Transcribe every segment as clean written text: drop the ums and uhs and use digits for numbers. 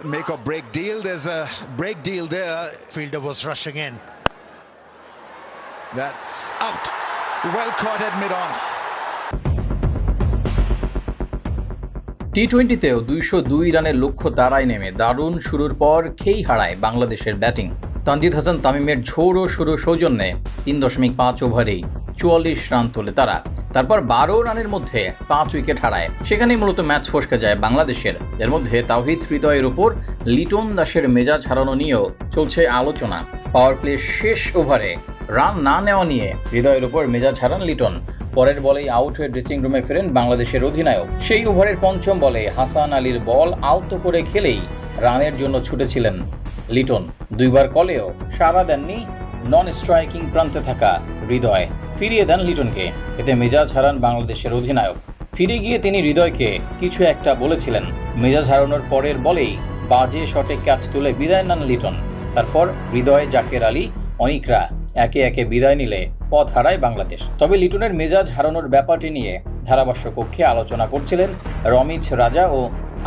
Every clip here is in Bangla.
make or break deal. There's a break deal there. Fielder was rushing in. That's out. Well caught at mid-on. টি-20তেও 202 রানের লক্ষ্য তাড়ায় নেমে দারুণ শুরুর পর খেই হারায় বাংলাদেশের ব্যাটিং। তানজিদ হাসান তামিমের ঝোড়ো শুরু সৌজন্যে 3.5 ওভারেই 44 রান তোলে তারা। তারপর 12 রানের মধ্যে 5 উইকেট হারায়। সেখানেই মূলত ম্যাচ ফসকে যায় বাংলাদেশের। এর মধ্যে তাওহিদ হৃদয়ের উপর লিটন দাসের মেজাজ হারানো নিয়েও চলছে আলোচনা। পাওয়ার প্লে শেষ ওভারে রান না নেওয়া নিয়ে হৃদয়ের উপর মেজাজ হারান লিটন। পরের বলেই আউট হয়ে ড্রেসিং রুমে ফেরেন বাংলাদেশের অধিনায়ক। সেই ওভারের পঞ্চম বলে হাসান আলীর বল আলতো করে খেলেই রানের জন্য ছুটেছিলেন লিটন। দুইবার কলেও সাড়া দেননি নন স্ট্রাইকিং প্রান্তে থাকা হৃদয়। ফিরিয়ে দেন লিটনকে। এতে মেজাজ হারান বাংলাদেশের অধিনায়ক। ফিরে গিয়ে তিনি হৃদয়কে কিছু একটা বলেছিলেন। মেজাজ হারানোর পরের বলেই বাজে শটে ক্যাচ তুলে বিদায় নেন লিটন। তারপর হৃদয়, জাকের আলী, অনিকরা একে একে বিদায় নিলে পথ হারায় বাংলাদেশ। তবে লিটনের মেজাজ হারানোর ব্যাপারটি নিয়ে ধারাভাষ্য কক্ষে আলোচনা করছিলেন রমিজ রাজা ও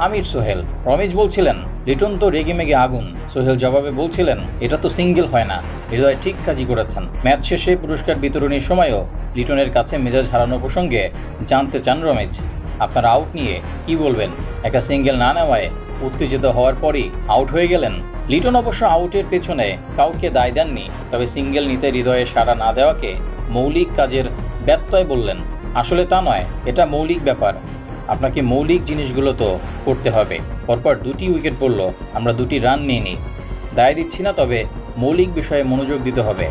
আমির সোহেল। রমিজ বলছিলেন, লিটন তো রেগেমেগে আগুন। সোহেল জবাবে বলছিলেন, এটা তো সিঙ্গেল হয় না, হৃদয় ঠিক কাজই করেছেন। ম্যাচ শেষে পুরস্কার বিতরণীর সময়ও লিটনের কাছে মেজাজ হারানো প্রসঙ্গে জানতে চান রমিজ, আপনারা আউট নিয়ে কি বলবেন? একটা সিঙ্গেল না নেওয়ায় উত্তেজিত হওয়ার পরই আউট হয়ে গেলেন। লিটন অবশ্য আউটের পেছনে কাউকে দায় দেননি, তবে সিঙ্গেল নিতে হৃদয়ে সাড়া না দেওয়াকে মৌলিক কাজের ব্যত্যয় বললেন। আসলে তা নয়, এটা মৌলিক ব্যাপার। আপনাকে মৌলিক জিনিসগুলো তো করতে হবে। পরপর 2টি উইকেট পড়ল, আমরা 2টি রান নিয়ে নিই। দায় দিচ্ছি না, তবে মৌলিক বিষয়ে মনোযোগ দিতে হবে।